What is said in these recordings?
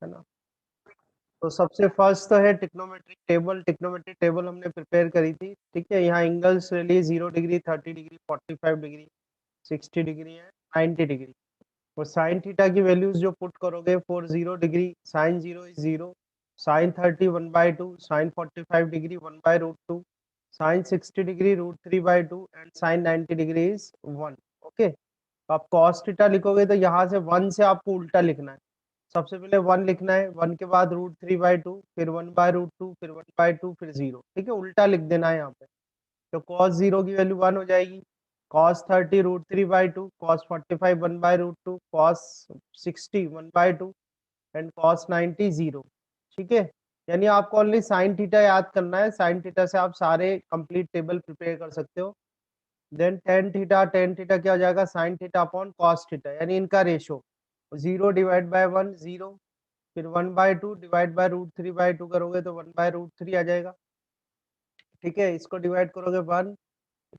है ना। तो सबसे फर्स्ट तो है टिक्नोमेट्रिक टेबल। टिक्नोमेट्रिक टेबल हमने प्रिपेयर करी थी, ठीक है। यहाँ एंगल्स के लिए 0 डिग्री, 30 डिग्री, 45 डिग्री, 60 डिग्री है, 90 डिग्री। और साइन थीटा की वैल्यूज जो पुट करोगे, for 0 degree sine 0 is 0, sine 30 1/2, sine 45 degree 1/√2, sine 60 degree √3/2 and sine 90 degree is 1। Okay, तो आप कॉस थीटा लिखोगे तो यहाँ से 1 से आपको उल्टा लिखना है। सबसे पहले 1 लिखना है, 1 के बाद √3/2, फिर 1/√2, फिर 1/2, फिर 0, ठीक है। उल्टा लिख देना है यहाँ पे। तो cos 0 की वैल्यू 1 हो जाएगी, cos 30 √3/2, cos 45 1/√2, cos 60 1/2 and cos 90 0, ठीक है। यानी आपको ओनली साइन थीटा याद करना है। साइन थीटा से आप सारे कंप्लीट टेबल प्रिपेयर कर सकते हो। देन टेन थीटा क्या हो जाएगा, sine theta upon cos theta, यानी इनका रेशो 0/1 0, फिर 1/2 डिवाइड बाय √3/2 करोगे तो 1/√3 आ जाएगा, ठीक है। इसको डिवाइड करोगे 1,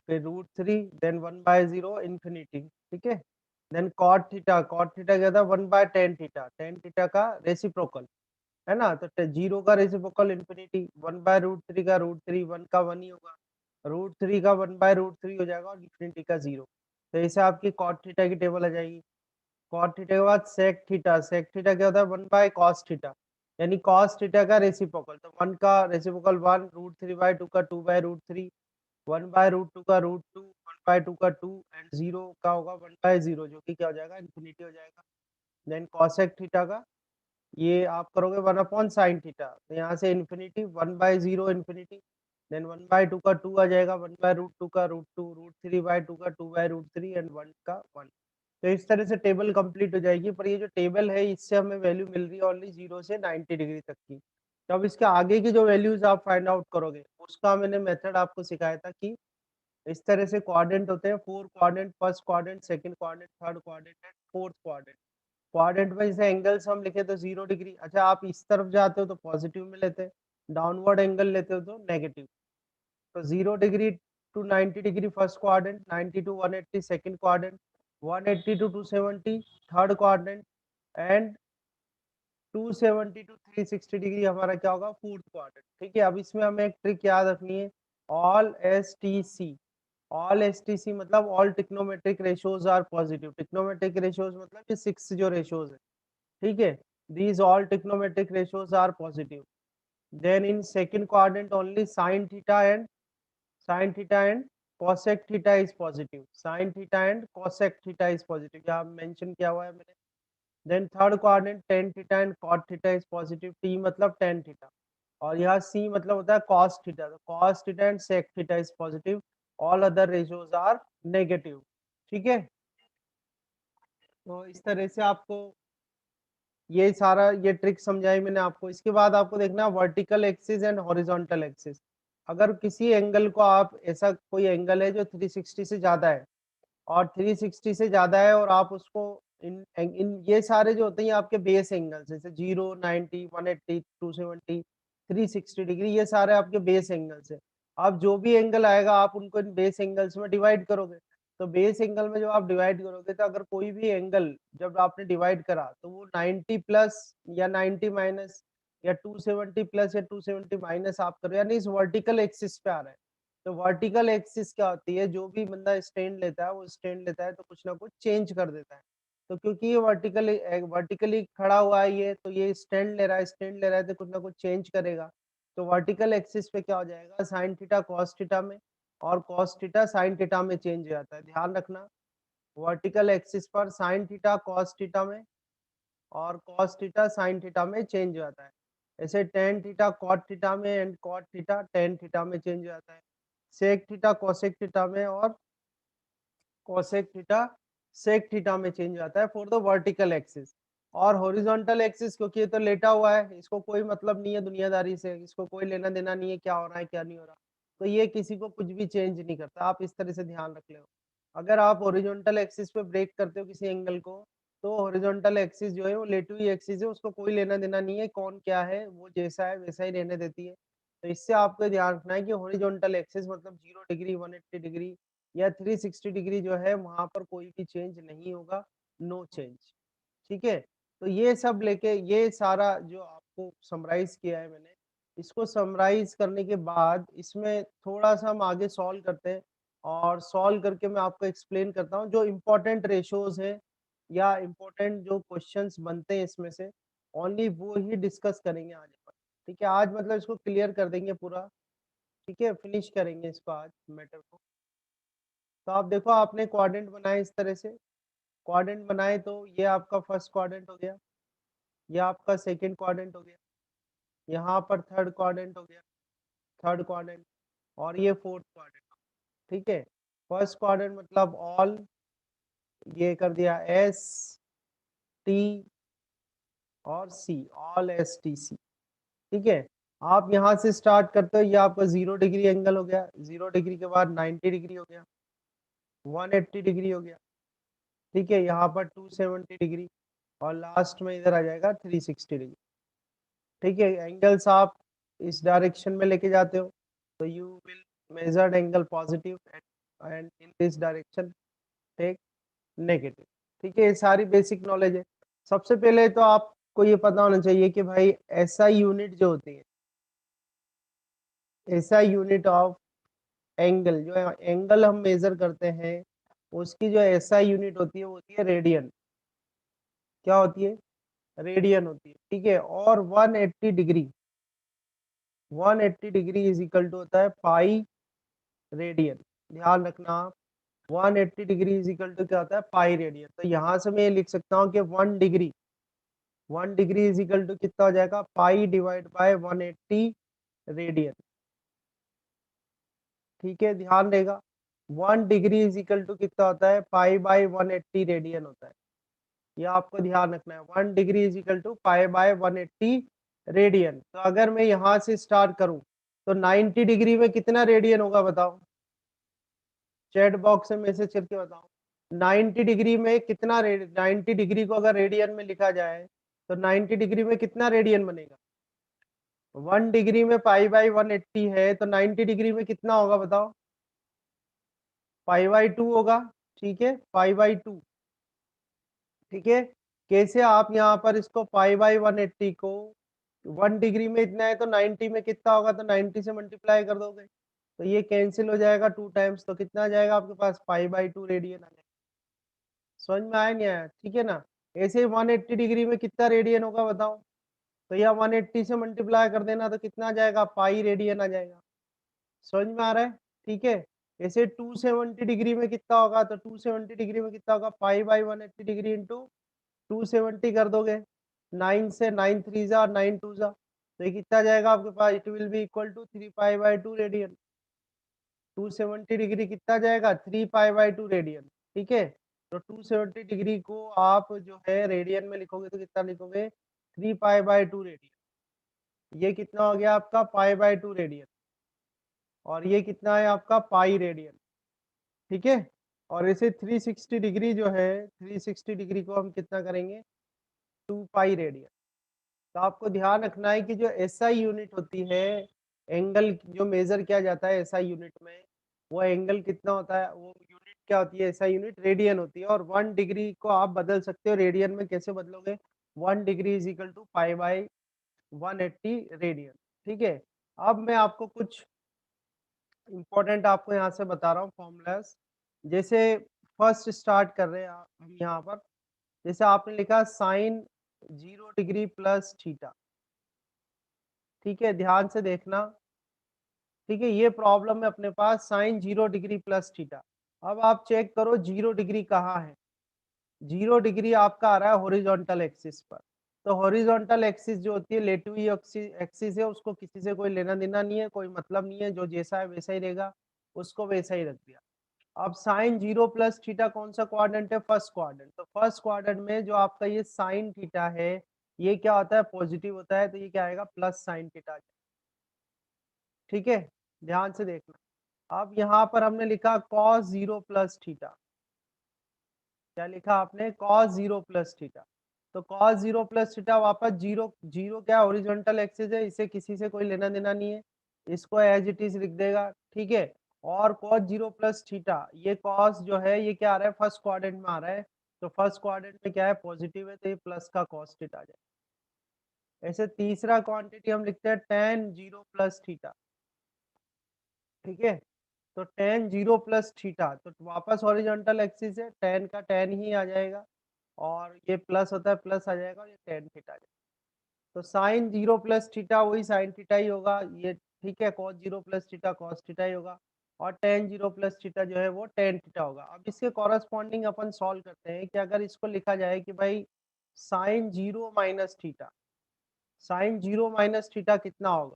फिर √3, देन 1/0 इंफिनिटी, ठीक है। देन कॉट थीटा क्या था, 1/tan थीटा, टेन थीटा का रेसिप्रोकल, है ना। तो 0 का रेसिप्रोकल इंफिनिटी, 1/√3 का √3, 1 का 1 ही होगा, √3 का 1/√3 हो जाएगा और इंफिनिटी का 0। तो ऐसे आपकी कॉट थीटा की टेबल आ जाएगी। कॉट थीटा के बाद सेक थीटा क्या होता है, 1/cos थीटा, यानी cos थीटा का रेसिप्रोकल। तो 1 का रेसिप्रोकल 1, √3/2 का 2/√3, 1/√2 का √2, 1/2 का 2 एंड 0 का होगा 1/0, जो कि क्या हो जाएगा, इंफिनिटी हो जाएगा। देन कॉसेक थीटा का ये आप करोगे 1/sin थीटा, तो यहाँ से इंफिनिटी 1/0 इंफिनिटी, देन 1/2 का 2 आ जाएगा, 1/√2 का √2, √3/2 का 2/√3 एंड 1 का 1। तो इस तरह से टेबल कंप्लीट हो जाएगी। पर ये जो टेबल है इससे हमें वैल्यू मिल रही है ओनली 0 से 90 डिग्री तक की। तो अब इसके आगे की जो वैल्यूज आप फाइंड आउट करोगे उसका मैंने मेथड आपको सिखाया था कि इस तरह से क्वाड्रेंट होते हैं, 4 quadrant, first quadrant, second quadrant, third quadrant and fourth quadrant. Quadrant में जैसे एंगल्स हम लिखे तो 0 डिग्री, अच्छा आप इस तरफ जाते हो तो पॉजिटिव में लेते हैं, डाउनवर्ड एंगल लेते हो तो नेगेटिव। तो 0 degree to 90 degree first quadrant, 90 to 180 second quadrant, 180 to 270 third quadrant and 270 to 360 degree हमारा क्या होगा, फोर्थ क्वाड्रेंट, ठीक है। अब इसमें हमें एक ट्रिक याद रखनी है, all S T C. All S T C मतलब all trigonometric ratios are positive. Trigonometric ratios मतलब ये 6 जो रेशियोज है, ठीक है। These all trigonometric ratios are positive. Then in second quadrant only sin theta and cosec theta is positive. Sin theta and cosec theta is positive. यहाँ mention किया हुआ है मैंने। Then third quadrant tan theta and cot theta is positive. T मतलब tan theta और यहाँ C मतलब होता है cos theta. तो cos theta and sec theta is positive. All other ratios are negative. ठीक है। तो इस तरह से आपको ये सारा ये ट्रिक समझाई मैंने आपको। इसके बाद आपको देखना है vertical axis and horizontal axis. अगर किसी एंगल को आप, ऐसा कोई एंगल है जो 360 से ज्यादा है और 360 से ज्यादा है और आप उसको इन ये सारे जो होते हैं आपके बेस एंगल्स, जैसे 0 90 180 270 360 डिग्री, ये सारे आपके बेस एंगल्स है। आप जो भी एंगल आएगा आप उनको इन बेस एंगल्स में डिवाइड करोगे। तो बेस एंगल में जब आप डिवाइड करोगे तो अगर कोई भी एंगल जब आपने डिवाइड करा तो वो 90 प्लस या 90 माइनस या 270 प्लस या 270 माइनस आप करो, यानी इस वर्टिकल एक्सिस पे आ रहा है। तो वर्टिकल एक्सिस क्या होती है, जो भी बंदा स्टैंड लेता है वो स्टैंड लेता है तो कुछ ना कुछ चेंज कर देता है। तो क्योंकि ये वर्टिकली खड़ा हुआ है ये, तो ये स्टैंड ले रहा है तो कुछ ना कुछ चेंज करेगा। तो वर्टिकल एक्सिस पे क्या हो जाएगा, साइन थीटा कॉस थीटा में और कॉस थीटा साइन थीटा में चेंज हो जाता है। ध्यान रखना, वर्टिकल एक्सिस पर साइन थीटा कॉस थीटा में और कॉस थीटा साइन थीटा में चेंज हो जाता है। ऐसे टेन थीटा कॉट थीटा में and cot theta tan theta में चेंज हो जाता है। सेक थीटा कोसेक थीटा में और कोसेक थीटा सेक थीटा में चेंज हो जाता है फॉर द वर्टिकल एक्सिस। और हॉरिजॉन्टल एक्सिस क्योंकि ये तो लेटा हुआ है, इसको कोई मतलब नहीं है दुनियादारी से, इसको कोई लेना देना नहीं है क्या हो रहा है क्या नहीं हो रहा, तो ये किसी को कुछ भी चेंज नहीं करता। आप इस तरह से ध्यान रख लो। अगर आप हॉरिजॉन्टल एक्सिस पे ब्रेक करते हो किसी एंगल को, तो हॉरिजॉन्टल एक्सिस जो है वो लेटी हुई एक्सिस है, उसको कोई लेना देना नहीं है कौन क्या है, वो जैसा है वैसा ही रहने देती है। तो इससे आपको ध्यान रखना है कि हॉरिजॉन्टल एक्सिस मतलब 0 डिग्री 180 डिग्री या 360 डिग्री जो है वहां पर कोई भी चेंज नहीं होगा, नो चेंज, ठीक है। तो ये सब लेके ये सारा जो आपको समराइज़ किया है मैंने, इसको समराइज़ करने के बाद इसमें थोड़ा-सा हम आगे सॉल्व करते हैं और सॉल्व करके मैं आपको एक्सप्लेन करता हूँ जो इम्पोर्टेंट रेशियोज़ हैं या इम्पोर्टेंट जो क्वेश्चन्स बनते हैं इसमें से, ओनली वो ही डिस्कस करेंगे आज अपन। ठीक है? आज मतलब इसको क्लियर कर देंगे पूरा, ठीक है? फिनिश करेंगे इसको आज मैटर को। तो आप देखो आपने क्वाड्रेंट बनाए इस तरह से, क्वाड्रेंट बनाए तो ये आपका फर्स्ट क्वाड्रेंट हो गया, ये आपका सेकंड क्वाड्रेंट हो गया, यहाँ पर थर्ड क्वाड्रेंट हो गया, थर्ड क्वाड्रेंट और ये फोर्थ क्वाड्रेंट, ठीक है? फर्स्ट क्वाड्रेंट मतलब ऑल, ये कर दिया एस, टी और सी, ऑल एस टी सी, ठीक है? आप यहाँ से स्टार्ट करते हो, ये आपका 0 डिग्री एंगल हो गया, 0 डिग्री के बाद 90 डिग्री हो गया, 180 डिग्री हो गया, ठीक है? यहाँ पर 270 डिग्री और लास्ट में इधर आ जाएगा 360 डिग्री, ठीक है? एंगल्स आप इस डायरेक्शन में लेके जाते हो, तो you will measured angle positive and in this direction take negative, ठीक है? ये सारी बेसिक नॉलेज है। सबसे पहले तो आपको ये पता होना चाहिए कि भाई एसआई यूनिट जो होती है, एसआई यूनिट ऑफ एंगल, जो एंगल हम मेजर करते हैं उसकी जो एसआई यूनिट होती है वो होती है रेडियन। क्या होती है? रेडियन होती है, ठीक है? और 180 degree, 180 degree is equal to होता है पाई रेडियन। ध्यान रखना आप, 180 डिग्री इज इक्वल टू क्या होता है? Pi radian. तो यहाँ से मैं ये लिख सकता हूँ कि 1 डिग्री इज इक्वल टू कितना हो जाएगा? पाई डिवाइड बाय 180 रेडियन, ठीक है? ध्यान देगा, 1 डिग्री इज इक्वल टू कितना होता है? पाई बाय 180 रेडियन होता है। ये आपको ध्यान रखना है, 1 degree is equal to pi by 180 radian. तो अगर मैं यहाँ से स्टार्ट करूँ तो 90 डिग्री में कितना रेडियन होगा बताओ? चैट बॉक्स में मैसेज करके बताओ। 90 डिग्री में कितना 90 डिग्री को अगर रेडियन में लिखा जाए तो 90 डिग्री में कितना रेडियन बनेगा? 1 डिग्री में पाई बाई 180 है तो 90 डिग्री में कितना होगा बताओ? पाई बाई 2 होगा, ठीक है? पाई बाई 2, ठीक है? कैसे आप यहाँ पर इसको पाई बाई 180 को 1 डिग्री में इतना है तो 90 में कितना होगा? तो 90 से मल्टीप्लाई कर दोगे तो ये कैंसिल हो जाएगा 2 टाइम्स, तो कितना आ जाएगा आपके पास? पाई बाई 2 रेडियन आ जाएगा। समझ में आया नहीं आया? ठीक है ना? ऐसे ही 180 डिग्री में कितना रेडियन होगा बताओ? तो यह 180 से मल्टीप्लाई कर देना तो कितना आ जाएगा? पाई रेडियन आ जाएगा। समझ में आ रहा है? ठीक है? ऐसे 270 डिग्री में कितना होगा? तो 270 डिग्री में कितना होगा? पाई बाई 180 डिग्री इंटू 270 कर दोगे, 9 से 9 थ्री जा, 9 टू जा, तो ये कितना जाएगा आपके पास? It will be equal to 3 pi by 2 radian. 270 degree कितना जाएगा? 3 पाई बाय 2 रेडियन, ठीक है? तो 270 डिग्री को आप जो है रेडियन में लिखोगे तो कितना लिखोगे? 3 पाई बाय 2 रेडियन। ये कितना हो गया आपका? पाई बाय 2 रेडियन और ये कितना है आपका? पाई रेडियन, ठीक है? और ऐसे 360 डिग्री जो है, 360 डिग्री को हम कितना करेंगे? 2 पाई रेडियन। तो आपको ध्यान रखना है कि जो एसआई यूनिट होती है, एंगल जो मेजर किया जाता है एसआई यूनिट में, वो एंगल कितना होता है? वो यूनिट क्या होती है? एसआई यूनिट रेडियन होती है। और 1 डिग्री को आप बदल सकते हो रेडियन में, कैसे बदलोगे? 1 degree is equal to pi by 180 radian, ठीक है? अब मैं आपको कुछ इम्पोर्टेंट आपको यहाँ से बता रहा हूँ फॉर्मूलाज। जैसे फर्स्ट स्टार्ट कर रहे हैं हम यहाँ पर, जैसे आपने लिखा साइन 0 डिग्री प्लस थीटा, ठीक है? ध्यान से देखना, ठीक है? ये प्रॉब्लम है अपने पास साइन 0 डिग्री प्लस थीटा। अब आप चेक करो 0 डिग्री कहाँ है? 0 डिग्री आपका आ रहा है हॉरिजॉन्टल एक्सिस पर। तो हॉरिजॉन्टल एक्सिस जो होती है लेटिव एक्सिस है, उसको किसी से कोई लेना देना नहीं है, कोई मतलब नहीं है, जो जैसा है वैसा ही रहेगा, उसको वैसा ही रख दिया। अब साइन 0 प्लस थीटा कौन सा क्वाड्रेंट है? First quadrant. तो फर्स्ट क्वाड्रेंट में जो आपका ये साइन थीटा है, ये क्या होता है? पॉजिटिव होता है, तो ये क्या आएगा? प्लस साइन थीटा, ठीक है? ध्यान से देखना। अब यहाँ पर हमने लिखा cos 0 प्लस थीटा। क्या लिखा आपने? cos 0 plus theta. तो cos 0 प्लस थीटा वापस जीरो, जीरो क्या हॉरिजॉन्टल एक्सिस है, इसे किसी से कोई लेना देना नहीं है, इसको एज इट इज लिख देगा, ठीक है? और cos 0 प्लस थीटा, ये cos जो है ये क्या आ रहा है? फर्स्ट क्वाड्रेंट में आ रहा है, तो फर्स्ट क्वाड्रेंट में क्या है, पॉजिटिव है, तो ये प्लस का कॉस थीटा आ जाएगा। ऐसे तीसरा क्वांटिटी हम लिखते हैं tan 0 प्लस थीटा, ठीक है। तो tan 0 प्लस थीटा, तो वापस हॉरिजॉन्टल एक्सिस है, tan का tan ही आ जाएगा, और ये प्लस होता है प्लस आ जाएगा, और ये tan थीटा आ जाएगा। तो साइन 0 प्लस थीटा वही साइन थीटा ही होगा, ये ठीक है, cos 0 plus theta cos theta ही होगा, और tan 0 प्लस थीटा जो है वो tan थीटा होगा। अब इसके कॉरस्पॉन्डिंग अपन सॉल्व करते हैं कि अगर इसको लिखा जाए कि भाई sine 0 minus theta, sine 0 minus theta कितना होगा,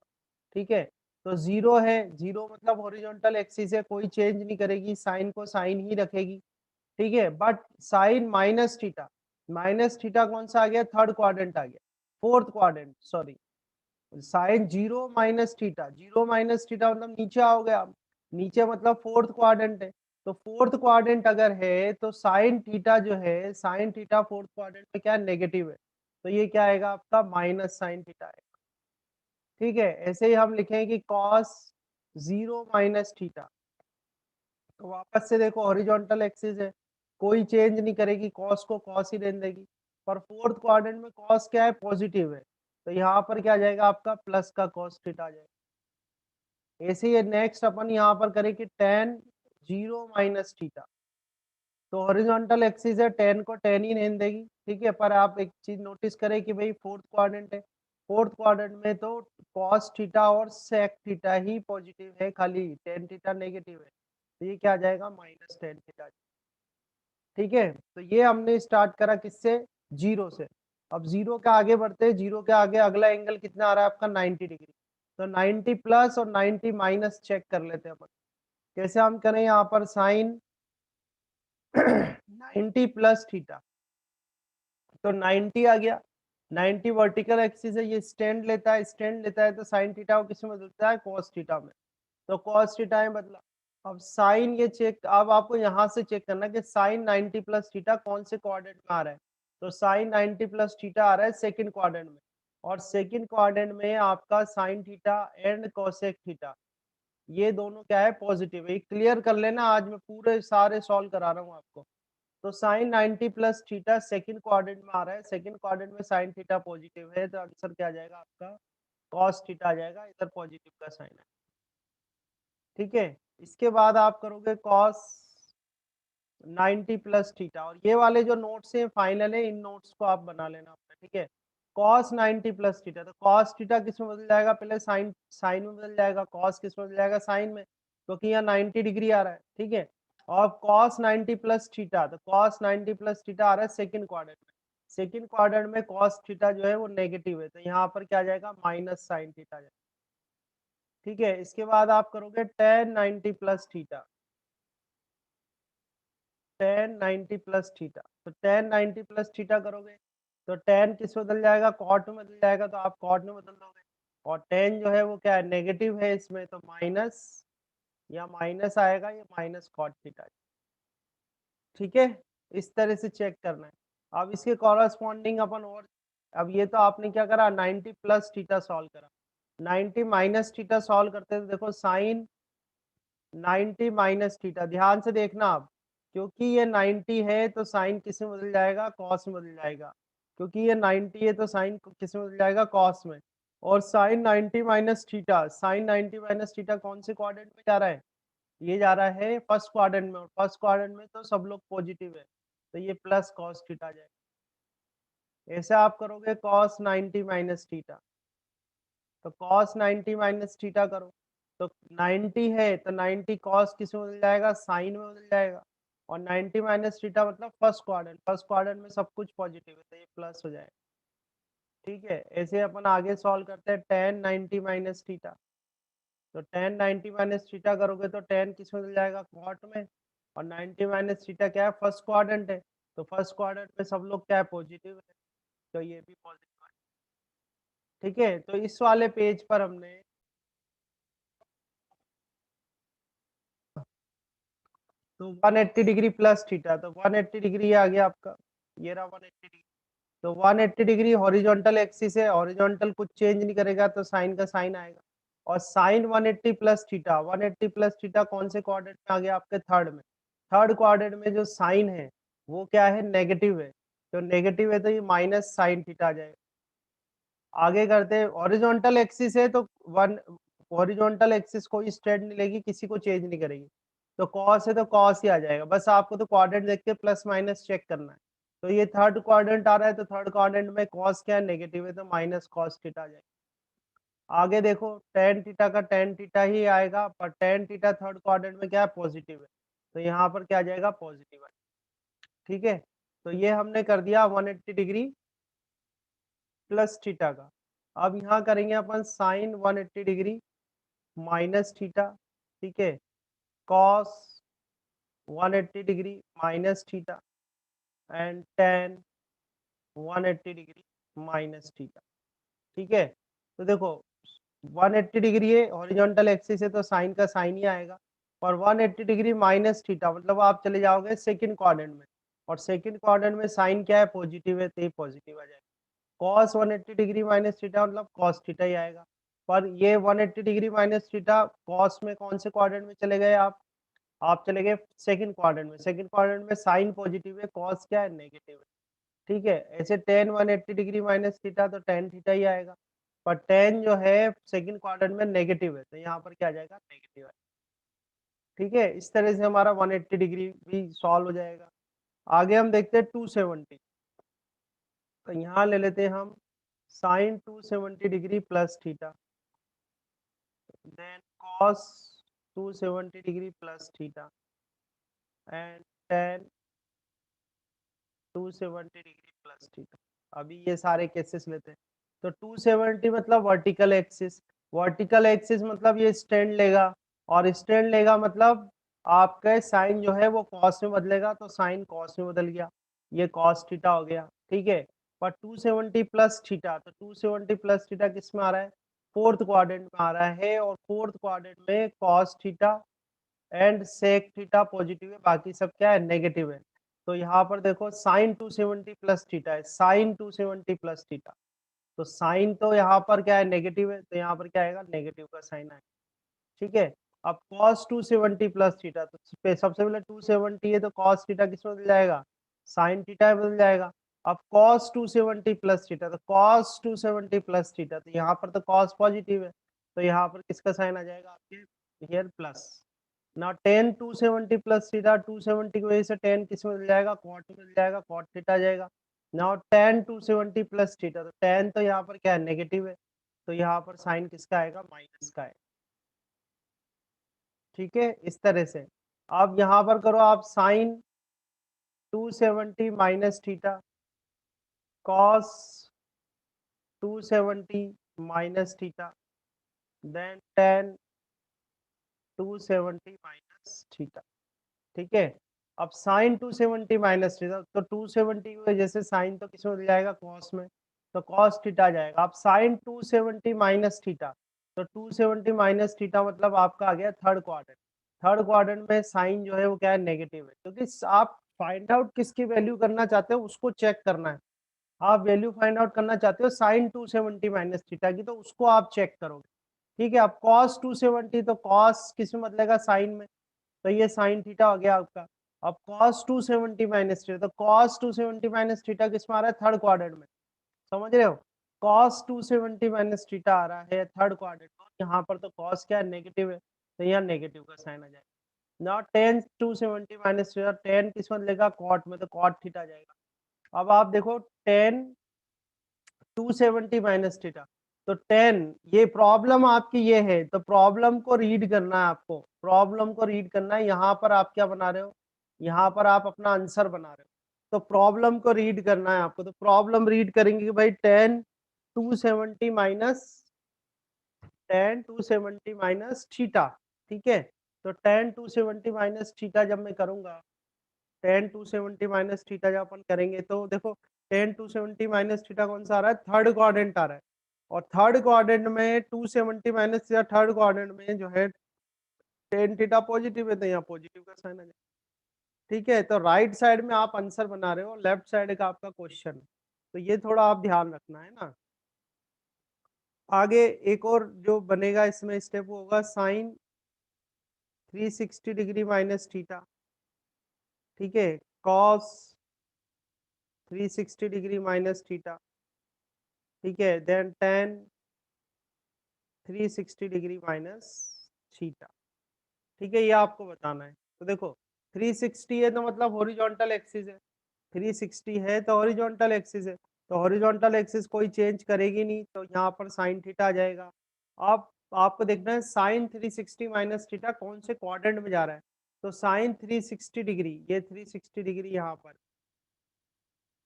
ठीक है। तो 0 है, 0 मतलब हॉरिजॉन्टल एक्सिस है, कोई चेंज नहीं करेगी, साइन को साइन ही रखेगी, ठीक है। बट साइन माइनस थीटा कौन सा आ गया, थर्ड क्वाड्रेंट आ गया, fourth quadrant sorry. Sine 0 minus theta, 0 minus theta मतलब नीचे आओगे आप, नीचे मतलब फोर्थ क्वाड्रेंट है। तो फोर्थ क्वाड्रेंट अगर है तो साइन थीटा जो है, साइन थीटा फोर्थ क्वाड्रेंट में क्या नेगेटिव है, तो ये क्या आएगा आपका माइनस साइन थीटा आएगा, ठीक है। ऐसे ही हम लिखेंगे कि कॉस 0 माइनस थीटा, तो वापस से देखो हॉरिजॉन्टल एक्सिस है, कोई चेंज नहीं करेगी, कॉस को कॉस ही रहने देगी, पर फोर्थ क्वाड्रेंट में कॉस क्या है, पॉजिटिव है, तो यहाँ पर क्या आ जाएगा आपका प्लस का कॉस थीटा आ जाएगा। ऐसे ही नेक्स्ट अपन यहाँ पर करें कि tan 0 माइनस थीटा, तो हॉरिजॉन्टल एक्सिस है, tan को tan ही रहने देगी, ठीक है। पर आप एक चीज नोटिस करें कि भाई फोर्थ क्वाड्रेंट है, फोर्थ क्वाड्रेंट में तो cos थीटा और sec थीटा ही पॉजिटिव है, खाली tan थीटा नेगेटिव है, तो ये क्या आ जाएगा माइनस tan थीटा, ठीक है। तो ये हमने स्टार्ट करा किससे, जीरो से। अब जीरो के आगे बढ़ते हैं, जीरो के आगे अगला एंगल कितना आ रहा है आपका 90 डिग्री, तो 90 प्लस और 90 माइनस चेक कर लेते हैं अपन। कैसे हम करें, यहाँ पर साइन 90 प्लस थीटा, तो 90 आ गया, 90 वर्टिकल एक्सिस है, ये स्टैंड लेता है, स्टैंड लेता है, तो साइन थीटा को किसमें बदलता है, cos थीटा में, तो cos थीटा में बदला। अब साइन ये चेक, अब आपको यहाँ से चेक करना कि साइन 90 प्लस थीटा कौन से क्वाड्रेंट में आ रहा है, तो साइन 90 प्लस थीटा आ रहा है सेकंड क्वाड्रेंट में, और सेकंड क्वाड्रेंट में आपका sine theta and cosec theta, ये दोनों क्या है, पॉजिटिव है। ये क्लियर कर लेना, आज मैं पूरे सारे सॉल्व करा रहा हूँ आपको। तो sine 90 plus theta second quadrant में आ रहा है, सेकंड क्वाड्रेंट में साइन थीटा पॉजिटिव है, तो आंसर क्या आ जाएगा आपका, कॉस थीटा आ जाएगा, इधर पॉजिटिव का साइन है, ठीक है। इसके बाद आप करोगे कॉस 90 प्लस थीटा, और ये वाले जो नोट्स हैं फाइनल है, इन नोट्स को आप बना लेना अपना, ठीक है। कॉस 90 प्लस थीटा, तो कॉस थीटा किस में बदल जाएगा, पहले साइन साइन में बदल जाएगा, कॉस किस में बदल जाएगा, साइन में, क्योंकि यहाँ 90 डिग्री आ रहा है, ठीक है। और कॉस 90 प्लस थीटा, तो कॉस 90 प्लस थीटा आ रहा है सेकंड क्वाड्रेंट में, सेकंड क्वाड्रेंट में कॉस थीटा जो है वो नेगेटिव है, तो यहाँ पर क्या आ जाएगा माइनस साइन थीटा, ठीक है। इसके बाद आप करोगे tan 90 plus theta, tan 90 plus theta, तो tan 90 प्लस थीटा करोगे तो tan किस में बदल जाएगा, कॉट में बदल जाएगा, तो आप कॉट में बदल दोगे, और tan जो है वो क्या है, नेगेटिव है इसमें, तो माइनस, या माइनस आएगा, ये माइनस कॉट थीटा, ठीक है। इस तरह से चेक करना है। अब इसके कॉरस्पॉन्डिंग अपन, और अब ये तो आपने क्या करा, 90 प्लस थीटा सॉल्व करा, 90 माइनस थीटा सॉल्व करते हैं, तो देखो साइन 90 माइनस थीटा, ध्यान से देखना आप, क्योंकि ये 90 है तो साइन किस में बदल जाएगा, कॉस में बदल जाएगा, क्योंकि ये 90 है तो साइन किस में बदल जाएगा, कॉस में। और sine 90 minus theta, sine 90 minus theta कौन से क्वाड्रेंट में जा रहा है, ये जा रहा है फर्स्ट क्वाड्रेंट में, और फर्स्ट क्वाड्रेंट में तो सब लोग पॉजिटिव है, तो ये प्लस कॉस थीटा जाएगा। ऐसे आप करोगे कॉस 90 माइनस थीटा, तो cos 90 माइनस थीटा करो, तो 90 है तो 90 cos किस में बदल जाएगा, साइन में बदल जाएगा, और 90 माइनस थीटा मतलब फर्स्ट क्वाड्रेंट, फर्स्ट क्वाड्रेंट में सब कुछ पॉजिटिव है, तो ये प्लस हो जाएगा, ठीक है। ऐसे अपन आगे सॉल्व करते हैं tan 90 माइनस थीटा, तो tan 90 माइनस थीटा करोगे तो tan किस में बदल जाएगा, कॉट में, और 90 माइनस थीटा क्या है, फर्स्ट क्वाड्रेंट है, तो फर्स्ट क्वाड्रेंट में सब लोग क्या है, पॉजिटिव है, तो ये भी पॉजिटिव है, ठीक है। तो इस वाले पेज पर हमने, तो 180 डिग्री प्लस थीटा, तो 180 डिग्री आ गया आपका, ये रहा 180 डिग्री, तो 180 डिग्री हॉरिजॉन्टल एक्सिस है, हॉरिजॉन्टल कुछ चेंज नहीं करेगा, तो साइन का साइन आएगा, और sine 180 plus theta, 180 plus theta कौन से क्वाड्रेंट में आ गया आपके, थर्ड में, थर्ड क्वाड्रेंट में जो साइन है, वो क्या है, नेगेटिव है। तो नेगेटिव है तो ये माइनस साइन थीटा आ जाएगा। आगे करते हैं, हॉरिजॉन्टल एक्सिस है तो वन, हॉरिजॉन्टल एक्सिस कोई स्ट्रेट नहीं लेगी, किसी को चेंज नहीं करेगी। तो कॉस है तो कॉस ही आ जाएगा, बस आपको तो क्वाड्रेंट देख के प्लस माइनस चेक करना है। तो ये थर्ड क्वाड्रेंट आ रहा है, तो थर्ड क्वाड्रेंट में कॉस क्या है, नेगेटिव है, तो माइनस कॉस थीटा आ जाएगा। आगे देखो, टेन थीटा का टेन थीटा ही आएगा, पर टेन थीटा थर्ड क्वाड्रेंट में क्या है, पॉजिटिव है, तो यहाँ पर क्या आ जाएगा, पॉजिटिव है। ठीक है, तो ये हमने कर दिया 180 डिग्री प्लस थीटा का। अब यहाँ करेंगे अपन साइन 180 डिग्री माइनस थीटा। ठीक है, cos 180 degree minus theta and ten 180 degree minus theta. ठीक है, तो देखो 180 डिग्री है, हॉरिजॉन्टल एक्सिस है, तो साइन का साइन ही आएगा। और 180 डिग्री माइनस थीटा मतलब आप चले जाओगे सेकंड क्वाड्रेंट में, और सेकंड क्वाड्रेंट में साइन क्या है, पॉजिटिव है, तो ये पॉजिटिव आ जाएगा। कॉस 180 डिग्री माइनस थीटा मतलब कॉस थीटा ही आएगा। पर ये 180 डिग्री माइनस थीटा कॉस में कौन से क्वाड्रेंट में चले गए आप चले गए सेकंड क्वाड्रेंट में। सेकंड क्वाड्रेंट में साइन पॉजिटिव है, कॉस क्या है, नेगेटिव है। ठीक है, ऐसे टेन 180 डिग्री माइनस थीटा तो टेन थीटा ही आएगा। पर टेन जो है सेकंड क्वाड्रेंट में नेगेटिव है, तो यहाँ पर क्या आ जाएगा, नेगेटिव है। ठीक है, इस तरह से हमारा 180 डिग्री भी सॉल्व हो जाएगा। आगे हम देखते हैं 270। तो यहाँ ले लेते हैं हम sine 270 degree plus theta, then cos 270 degree plus theta and tan 270 degree plus theta. अभी ये सारे केसेस लेते हैं। तो 270 मतलब वर्टिकल एक्सिस, वर्टिकल एक्सिस मतलब ये स्टैंड लेगा, और स्टैंड लेगा मतलब आपका साइन जो है वो कॉस में बदलेगा, तो साइन कॉस में बदल गया, ये कॉस थीटा हो गया। ठीक है, पर 270 प्लस थीटा, तो 270 प्लस थीटा किस में आ रहा है, फोर्थ क्वाड्रेंट में आ रहा है, और फोर्थ क्वाड्रेंट में cos theta and sec theta positive है, बाकी सब क्या है, नेगेटिव है। तो यहाँ पर देखो साइन 270 प्लस थीटा है, साइन 270 प्लस थीटा, तो साइन तो यहाँ पर क्या है, नेगेटिव है, तो यहाँ पर क्या आएगा, नेगेटिव का साइन आएगा। ठीक है, अब cos 270 प्लस थीटा, तो सबसे पहले 270 है तो cos थीटा किस में बदल जाएगा, साइन थीटा में बदल जाएगा। अब cos 270 प्लस थीटा, तो cos 270 प्लस थीटा, तो यहाँ पर तो cos पॉजिटिव है, तो यहाँ पर किसका साइन आ जाएगा आपके, हियर प्लस। ना टेन 270 प्लस थीटा, 270 की वजह से टेन किस में बदल जाएगा, कॉट में बदल जाएगा, कॉट थीटा आ जाएगा। नाउ टेन 270 प्लस थीटा, तो टेन तो यहाँ पर क्या है, नेगेटिव है, तो यहाँ पर साइन किसका आएगा, माइनस का है। ठीक है, इस तरह से। अब यहाँ पर करो आप sine 270 minus theta, cos 270 minus theta, then tan 270 minus theta. ठीक है, अब साइन 270 माइनस थीटा, तो 270 की वजह से साइन तो किसमें बदल जाएगा, कॉस में, तो कॉस थीटा आ जाएगा। अब साइन 270 माइनस थीटा, तो 270 माइनस थीटा मतलब आपका आ गया थर्ड क्वाड्रेंट। थर्ड क्वाड्रेंट में साइन जो है वो क्या है, नेगेटिव है, क्योंकि आप फाइंड आउट किसकी वैल्यू करना चाहते हो उसको चेक करना है। आप वैल्यू फाइंड आउट करना चाहते हो साइन 270 माइनस थीटा की, तो उसको आप चेक करोगे। ठीक है, अब कॉस 270, तो कॉस किस में बदलेगा, साइन में, तो ये साइन थीटा हो गया आपका। अब cos 270 माइनस थीटा, तो cos 270 माइनस थीटा किस में आ रहा है, थर्ड क्वाड्रेंट में, समझ रहे हो, cos 270 माइनस थीटा आ रहा है थर्ड क्वाड्रेंट में, यहाँ पर तो cos क्या है, नेगेटिव है, तो यहाँ नेगेटिव का साइन आ जाएगा। ना टेन 270 माइनस थीटा, टेन किस में लेगा, कॉट में, तो कॉट थीटा आ जाएगा। अब आप देखो टेन 270 माइनस थीटा, तो टेन, ये प्रॉब्लम आपकी ये है, तो प्रॉब्लम को रीड करना है आपको, प्रॉब्लम को रीड करना है। यहाँ पर आप क्या बना रहे हो, यहाँ पर आप अपना आंसर बना रहे हो, तो प्रॉब्लम को रीड करना है आपको। तो प्रॉब्लम रीड करेंगे कि भाई ten 270 minus, ten 270 minus theta. ठीक है, तो टेन 270 माइनस थीटा जब मैं करूंगा, टेन 270 माइनस थीटा जब अपन करेंगे, तो देखो टेन 270 माइनस थीटा कौन सा आ रहा है, थर्ड क्वाड्रेंट आ रहा है, और थर्ड क्वाड्रेंट में 270 माइनस थीटा, थर्ड क्वाड्रेंट में जो है टेन थीटा पॉजिटिव है, तो यहाँ पॉजिटिव का साइन आ जाए। ठीक है, तो राइट साइड में आप आंसर बना रहे हो, लेफ्ट साइड का आपका क्वेश्चन है, तो ये थोड़ा आप ध्यान रखना है ना। आगे एक और जो बनेगा इसमें स्टेप होगा साइन 360 डिग्री माइनस थीटा। ठीक है, कॉस 360 डिग्री माइनस थीटा, ठीक है, then tan 360 degree minus theta, ठीक है, ये आपको बताना है। तो देखो 360 है तो मतलब हॉरिजॉन्टल एक्सिस है, 360 है तो हॉरिजॉन्टल एक्सिस है, तो हॉरिजॉन्टल एक्सिस कोई चेंज करेगी नहीं, तो यहाँ पर साइन थीटा आ जाएगा। अब आपको देखना है साइन 360 माइनस थीटा कौन से क्वाड्रेंट में जा रहा है, तो साइन 360 डिग्री, ये 360 डिग्री यहाँ पर,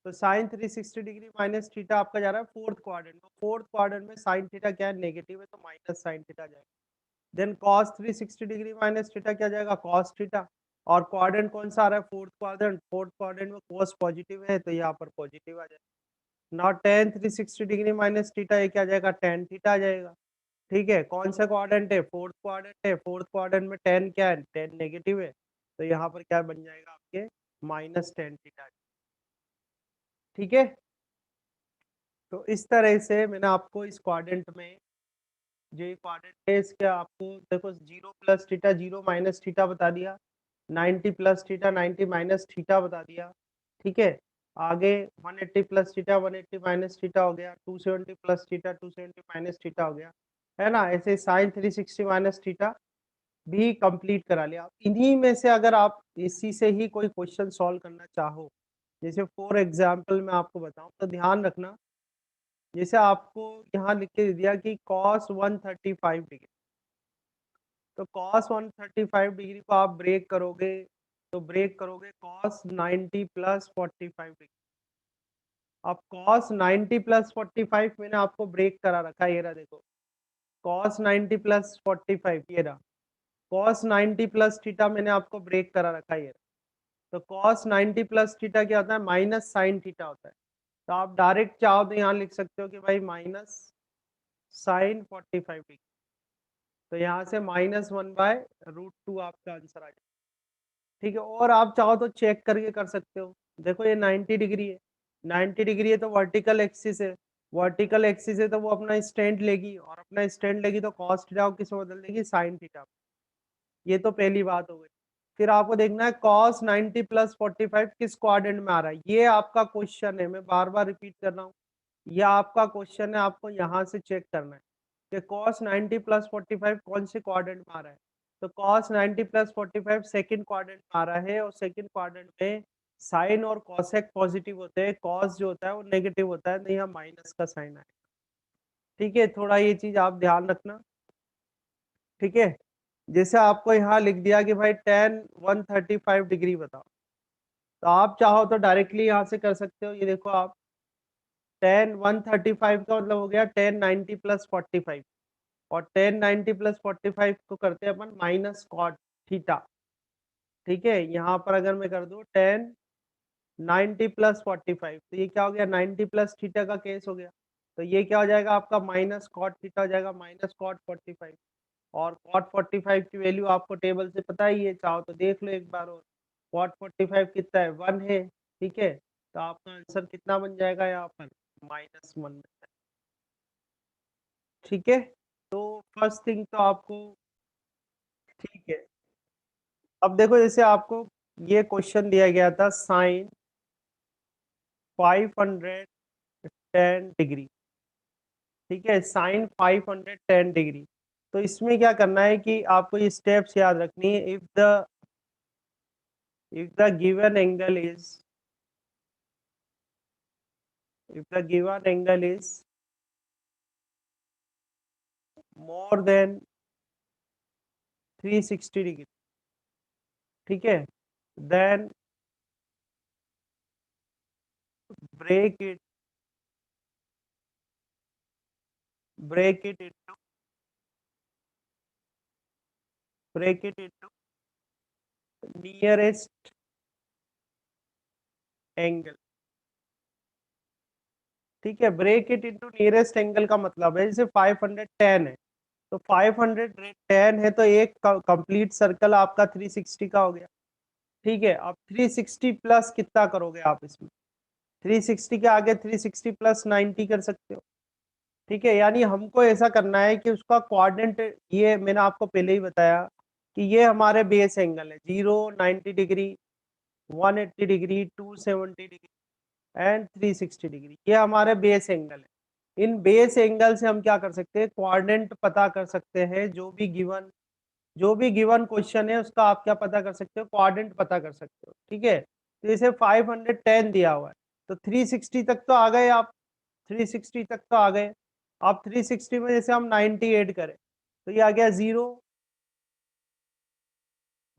तो साइन 360 डिग्री माइनस थीटा आपका जा रहा है फोर्थ क्वाड्रेंट में, फोर्थ क्वाड्रेंट में साइन थीटा क्या है, नेगेटिव है, तो माइनस साइन थीटा जाएगा। Then cos 360 degree minus theta क्या जाएगा, cos थीटा, और क्वाड्रेंट कौन सा आ रहा है, फोर्थ क्वाड्रेंट, फोर्थ क्वाड्रेंट में cos पॉजिटिव है तो यहाँ पर पॉजिटिव आ जाएगा। Now tan 360 degree minus theta ये क्या जाएगा, tan थीटा आ जाएगा, ठीक है, कौन सा क्वाड्रेंट है, फोर्थ क्वाड्रेंट है, फोर्थ क्वाड्रेंट में tan क्या है, tan नेगेटिव है, तो यहाँ पर क्या बन जाएगा आपके माइनस tan थीटा, ठीक है। तो इस तरह से मैंने आपको इस क्वाड्रेंट में जो ये क्वाड्रेंट है इसके आपको देखो 0 प्लस थीटा 0 माइनस थीटा बता दिया, 90 प्लस थीटा 90 माइनस थीटा बता दिया, ठीक है। आगे 180 प्लस थीटा 180 माइनस थीटा हो गया, 270 प्लस थीटा 270 माइनस थीटा हो गया, है ना। ऐसे साइन 360 माइनस थीटा भी कंप्लीट करा लिया। इन्हीं में से अगर आप इसी से ही कोई क्वेश्चन सॉल्व करना चाहो, जैसे फॉर एग्जाम्पल मैं आपको बताऊं, तो ध्यान रखना, जैसे आपको यहाँ लिख के दे दिया कि cos 135 डिग्री, तो cos 135 डिग्री को आप ब्रेक करोगे, तो ब्रेक करोगे cos 90 प्लस 45 डिग्री। अब cos 90 प्लस 45 मैंने आपको ब्रेक करा रखा है, ये रहा देखो, cos 90 प्लस 45 ये रहा, cos 90 प्लस थीटा मैंने आपको ब्रेक करा रखा है, ये रहा। तो cos 90 प्लस थीटा क्या होता है, माइनस साइन थीटा होता है, तो आप डायरेक्ट चाहो तो यहाँ लिख सकते हो कि भाई माइनस साइन 45 डिग्री, तो यहाँ से -1/√2 आपका आंसर आ जाए, ठीक है। और आप चाहो तो चेक करके कर सकते हो, देखो ये 90 डिग्री है, 90 डिग्री है तो वर्टिकल एक्सिस है, वर्टिकल एक्सिस है तो वो अपना स्टैंड लेगी, और अपना स्टैंड लेगी तो कॉस थीटा को किस में बदल देगी, साइन थीटा। ये तो पहली बात हो गई। फिर आपको देखना है cos 90 प्लस 45 किस क्वाड्रेंट में आ रहा है, ये आपका क्वेश्चन है, मैं बार बार रिपीट कर रहा हूँ, ये आपका क्वेश्चन है, आपको यहाँ से चेक करना है कि cos 90 प्लस 45 कौन से क्वाड्रेंट में आ रहा है, तो cos 90 प्लस 45 सेकंड क्वाड्रेंट में आ रहा है, और सेकंड क्वाड्रेंट में साइन और कॉसेक पॉजिटिव होते हैं, कॉस जो होता है वो नेगेटिव होता है, तो यहाँ माइनस का साइन आएगा, ठीक है, थोड़ा ये चीज आप ध्यान रखना, ठीक है। जैसे आपको यहाँ लिख दिया कि भाई tan 135 डिग्री बताओ, तो आप चाहो तो डायरेक्टली यहाँ से कर सकते हो, ये देखो आप tan 135 का मतलब हो गया tan 90 प्लस 45, और tan 90 प्लस 45 को करते हैं अपन माइनस कॉट थीटा, ठीक है। यहाँ पर अगर मैं कर दूं tan 90 प्लस 45, तो ये क्या हो गया, 90 प्लस थीटा का केस हो गया, तो ये क्या हो जाएगा आपका माइनस कॉट थीटा हो जाएगा, माइनस कॉट 45, और कॉट 45 की वैल्यू आपको टेबल से पता ही है, चाहो तो देख लो एक बार, और कॉट 45 कितना है, 1 है, ठीक है, तो आपका आंसर कितना बन जाएगा यहाँ पर, -1, ठीक है। तो फर्स्ट थिंग तो आपको, ठीक है। अब देखो जैसे आपको ये क्वेश्चन दिया गया था साइन 510 डिग्री, ठीक है, साइन 510 डिग्री, तो इसमें क्या करना है कि आपको ये स्टेप्स याद रखनी है। If the given angle is if the given angle is more than 360 degree, ठीक है, then break it break it into break it into nearest angle, ठीक है। Break it into nearest angle का मतलब है जैसे 510 है, तो 510 है तो एक कंप्लीट सर्कल आपका 360 का हो गया, ठीक है। अब 360 प्लस कितना करोगे आप इसमें, 360 के आगे 360 प्लस 90 कर सकते हो, ठीक है। यानी हमको ऐसा करना है कि उसका कोऑर्डिनेट, ये मैंने आपको पहले ही बताया कि ये हमारे बेस एंगल है, 0 90 degree 180 degree 270 degree, and 360 degree. ये हमारे बेस एंगल है। इन बेस एंगल से हम क्या कर सकते हैं, क्वाड्रेंट पता कर सकते हैं। जो भी गिवन क्वेश्चन है उसका आप क्या पता कर सकते हो, क्वाड्रेंट पता कर सकते हो। ठीक है, तो जैसे 510 दिया हुआ है तो 360 तक तो आ गए आप, 360 तक तो आ गए। आप 360 में जैसे हम 90 ऐड करें तो ये आ गया 0,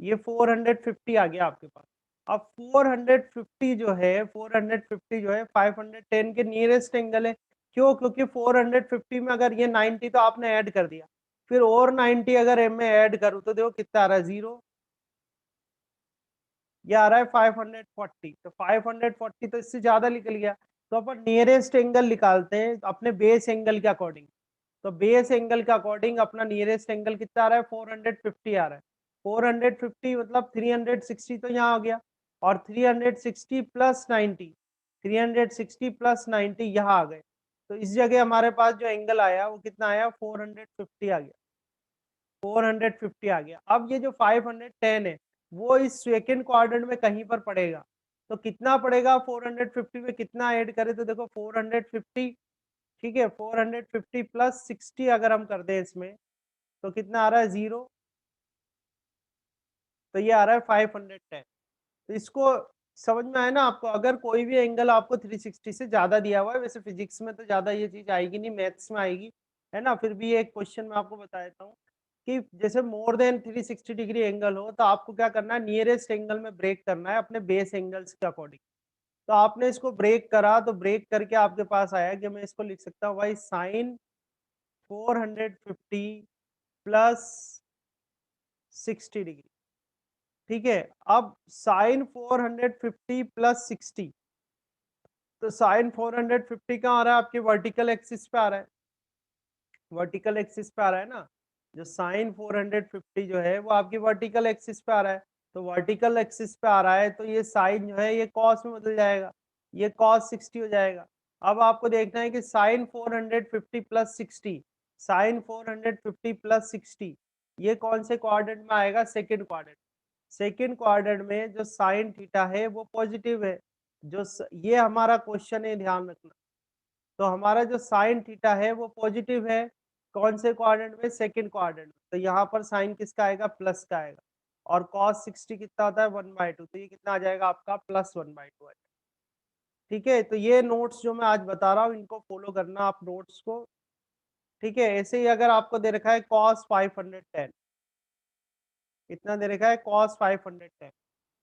ये 450 आ गया आपके पास। अब 450 जो है, 450 जो है 510 के नियरेस्ट एंगल है। क्यों? क्योंकि 450 में अगर ये 90 तो आपने ऐड कर दिया, फिर और 90 अगर एम में ऐड करूँ तो देखो कितना आ रहा है, 0। ये आ रहा है 540, तो 540 तो इससे ज्यादा निकल गया। तो अपन नियरेस्ट एंगल निकालते हैं अपने बेस एंगल के अकॉर्डिंग। तो बेस एंगल के अकॉर्डिंग अपना नियरेस्ट एंगल कितना आ रहा है, 450 आ रहा है। 450 मतलब 360 तो यहाँ आ गया, और 360 प्लस 90, 360 प्लस 90 यहाँ आ गए। तो इस जगह हमारे पास जो एंगल आया वो कितना आया, 450 आ गया, 450 आ गया। अब ये जो 510 है वो इस सेकंड क्वाड्रेंट में कहीं पर पड़ेगा, तो कितना पड़ेगा, 450 में कितना ऐड करें, तो देखो 450, ठीक है, 450 प्लस 60 अगर हम कर दें इसमें तो कितना आ रहा है, 0। तो ये आ रहा है 510। तो इसको समझ में आया ना आपको? अगर कोई भी एंगल आपको 360 से ज्यादा दिया हुआ है, वैसे फिजिक्स में तो ज्यादा ये चीज आएगी नहीं, मैथ्स में आएगी, है ना, फिर भी एक क्वेश्चन में आपको बता देता हूँ कि जैसे मोर देन 360 डिग्री एंगल हो तो आपको क्या करना है, नियरेस्ट एंगल में ब्रेक करना है अपने बेस एंगल्स के अकॉर्डिंग। तो आपने इसको ब्रेक करा, तो ब्रेक करके आपके पास आया कि मैं इसको लिख सकता हूँ भाई साइन 450 प्लस 60 डिग्री। ठीक है, अब साइन 450 प्लस 60, तो साइन 450 कहाँ आ रहा है, आपके वर्टिकल एक्सिस पे आ रहा है, वर्टिकल एक्सिस पे आ रहा है ना। जो साइन 450 जो है वो आपकी वर्टिकल एक्सिस पे आ रहा है, तो वर्टिकल एक्सिस पे आ रहा है तो ये साइन जो है ये कॉस में बदल जाएगा, ये कॉस 60 हो जाएगा। अब आपको देखना है कि साइन 450 प्लस 60, साइन 450 प्लस 60 ये कौन से क्वाड्रेंट में आएगा, सेकंड क्वाड्रेंट। सेकंड क्वाड्रेंट में जो साइन थीटा है वो पॉजिटिव है। ये हमारा क्वेश्चन है, ध्यान रखना। तो हमारा जो साइन थीटा है वो पॉजिटिव है, कौन से क्वाड्रेंट में, सेकंड क्वाड्रेंट में। तो यहाँ पर साइन किसका आएगा, प्लस का आएगा। और cos 60 कितना होता है, 1/2, तो ये कितना आ जाएगा आपका, +1/2 आएगा। ठीक है, तो ये नोट्स जो मैं आज बता रहा हूँ इनको फॉलो करना आप नोट्स को। ठीक है, ऐसे ही अगर आपको दे रखा है cos 510, कितना दे रखा है, cos 510,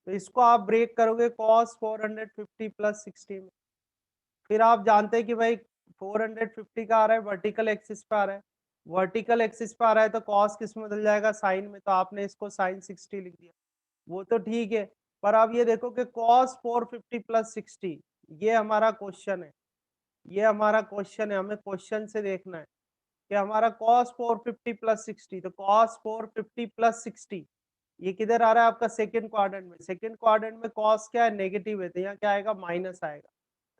तो इसको आप ब्रेक करोगे cos 450 प्लस 60 में। फिर आप जानते हैं कि भाई 450 का आ रहा है, वर्टिकल एक्सिस पे आ रहा है, वर्टिकल एक्सिस पे आ रहा है तो कॉस किस में बदल जाएगा, साइन में, तो आपने इसको साइन 60 लिख दिया, वो तो ठीक है। पर अब ये देखो कि cos 450 प्लस 60, ये हमारा क्वेश्चन है, ये हमारा क्वेश्चन है, हमें क्वेश्चन से देखना है कि हमारा cos 450 प्लस 60, तो cos 450 प्लस 60 ये किधर आ रहा है आपका, सेकंड क्वाड्रेंट में। सेकंड क्वाड्रेंट में cos क्या है, नेगेटिव है, तो यहाँ क्या आएगा, माइनस आएगा।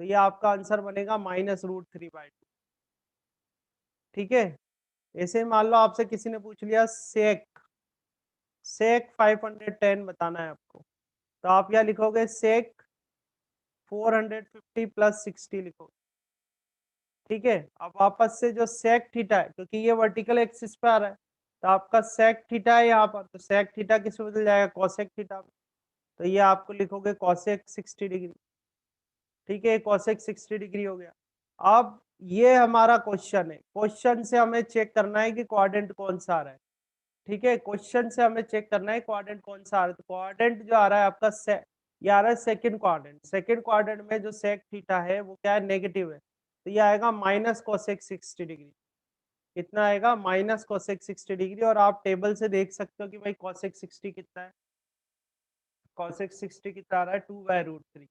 तो ये आपका आंसर बनेगा -√3/2। ठीक है, ऐसे मान लो आपसे किसी ने पूछ लिया सेक, सेक 510 बताना है आपको, तो आप क्या लिखोगे, सेक 450 प्लस 60 लिखोगे। ठीक है, अब वापस से जो सेक थीटा है, क्योंकि ये वर्टिकल एक्सिस पे आ रहा है, तो आपका सेक थीटा है यहाँ पर, तो सेक थीटा किस में बदल जाएगा, कॉसेक थीटा में। तो ये आपको लिखोगे कॉसेक 60 डिग्री। ठीक है, कॉसेक 60 डिग्री हो गया। अब ये हमारा क्वेश्चन है, क्वेश्चन से हमें चेक करना है कि क्वाड्रेंट कौन सा आ रहा है। ठीक है, क्वेश्चन से हमें चेक करना है क्वाड्रेंट कौन सा आ रहा है। तो क्वाड्रेंट जो आ रहा है आपका ये आ रहा है सेकंड क्वाड्रेंट। सेकंड क्वाड्रेंट में जो सेक थीटा है वो क्या है, नेगेटिव है, तो ये आएगा माइनस कोसेक 60 डिग्री। कितना आएगा, माइनस कोसेक 60 डिग्री। और आप टेबल से देख सकते हो कि भाई कोसेक 60 कितना है, कोसेक 60 कितना आ रहा है, 2/√3।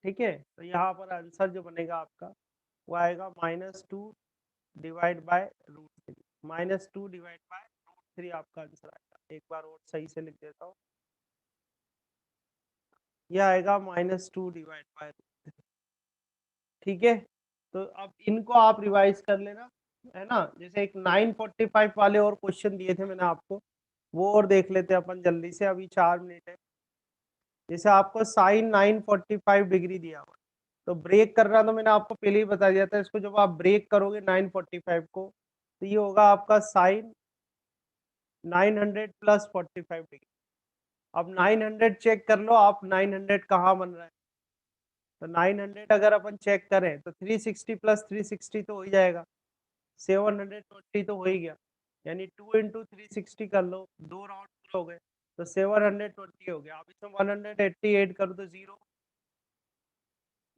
ठीक है, तो यहाँ पर आंसर जो बनेगा आपका वो आएगा -2 डिवाइड बाय √3, -2 डिवाइड बाय √3 आपका आंसर आएगा। एक बार और सही से लिख देता हूँ, यह आएगा -2 डिवाइड बाय √3। ठीक है, तो अब इनको आप रिवाइज कर लेना, है ना। जैसे एक 945 वाले और क्वेश्चन दिए थे मैंने आपको, वो और देख लेते हैं अपन जल्दी से, अभी 4 मिनट है। जैसे आपको साइन 945 डिग्री दिया हुआ है, तो ब्रेक करना तो मैंने आपको पहले ही बता दिया था, इसको जब आप ब्रेक करोगे 945 को, तो ये होगा आपका साइन 900 प्लस 45 डिग्री। अब 900 चेक कर लो आप, 900 कहाँ बन रहा है, तो 900 अगर अपन चेक करें तो 360 प्लस 360 तो हो ही जाएगा, 720 तो हो ही गया, यानी 2 इंटू 360 कर लो, 2 राउंड पूरे हो गए, तो 720 हो गया। अब इसमें 188 करो तो 0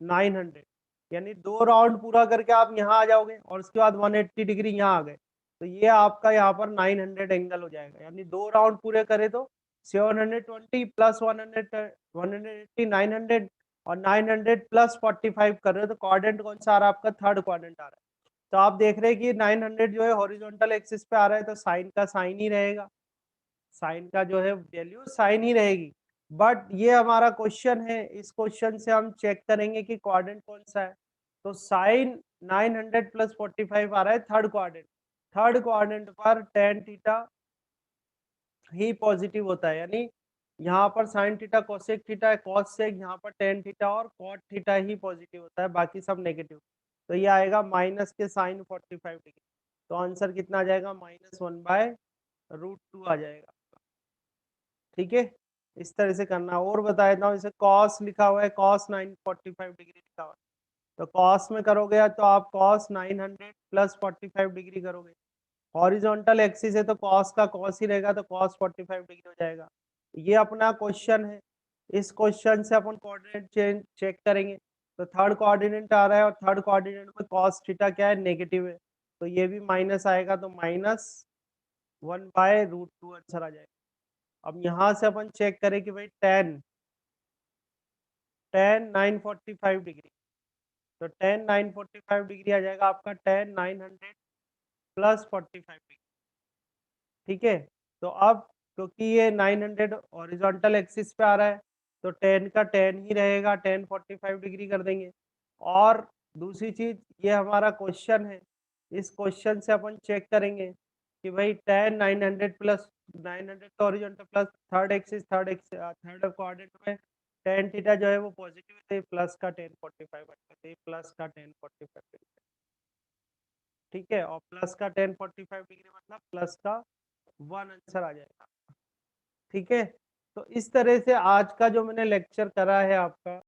900, यानी 2 राउंड पूरा करके आप यहाँ आ जाओगे और उसके बाद 180 डिग्री यहाँ आ गए, तो ये आपका यहाँ पर 900 एंगल हो जाएगा। यानी 2 राउंड पूरे करे तो 720 प्लस 100 180 900 और 900 प्लस 45 कर रहे हो, तो क्वाड्रेंट कौन सा आ रहा है आपका, थर्ड क्वाड्रेंट आ रहा है। तो आप देख रहे हैं कि 900 जो है हॉरिजॉन्टल एक्सिस पे आ रहा है, तो साइन का साइन ही रहेगा, साइन का जो है वैल्यू साइन ही रहेगी। बट ये हमारा क्वेश्चन है, इस क्वेश्चन से हम चेक करेंगे कि क्वाड्रेंट कौन सा है, तो साइन 900 प्लस 45 आ रहा है थर्ड क्वाड्रेंट, थर्ड क्वाड्रेंट पर टेन थीटा ही पॉजिटिव होता है, यानी यहाँ पर साइन थीटा कोसेक थीटा है, कॉस सेक यहाँ पर टेन थीटा और कॉट थीटा ही पॉजिटिव होता है, बाकी सब नेगेटिव। तो ये आएगा माइनस के साइन 45 डिग्री, तो आंसर कितना आ जाएगा, -1/√2 आ जाएगा। ठीक है, इस तरह से करना। और बता देता हूँ, जैसे कॉस लिखा हुआ है, कॉस 945 डिग्री लिखा हुआ है, तो कॉस में करोगे तो आप कॉस 900 प्लस 45 डिग्री करोगे, हॉरिजॉन्टल एक्सिस है तो कॉस का कॉस ही रहेगा, तो कॉस 45 डिग्री हो जाएगा। ये अपना क्वेश्चन है, इस क्वेश्चन से अपन कोऑर्डिनेट चेक करेंगे, तो थर्ड कोऑर्डिनेट आ रहा है और थर्ड कोऑर्डिनेट में कॉस थीटा क्या है, नेगेटिव है, तो ये भी माइनस आएगा, तो -1/√2 आंसर आ जाएगा। अब यहाँ से अपन चेक करें कि भाई टेन 945 डिग्री, तो टेन 945 डिग्री आ जाएगा आपका टेन 900 प्लस 45 डिग्री। ठीक है, तो अब क्योंकि ये 900 हॉरिजॉन्टल एक्सिस पे आ रहा है, तो टेन का टेन ही रहेगा, टेन 45 डिग्री कर देंगे। और दूसरी चीज, ये हमारा क्वेश्चन है, इस क्वेश्चन से अपन चेक करेंगे कि भाई टेन 900 प्लस 900 तो हॉरिजॉन्टल प्लस थर्ड क्वाड्रेंट में टेन थीटा जो है वो पॉजिटिव है, प्लस का टेन 45 प्लस का टेन 45 डिग्री। ठीक है, और प्लस का टेन 45 डिग्री मतलब प्लस का 1 आंसर आ जाएगा। ठीक है, तो इस तरह से आज का जो मैंने लेक्चर करा है आपका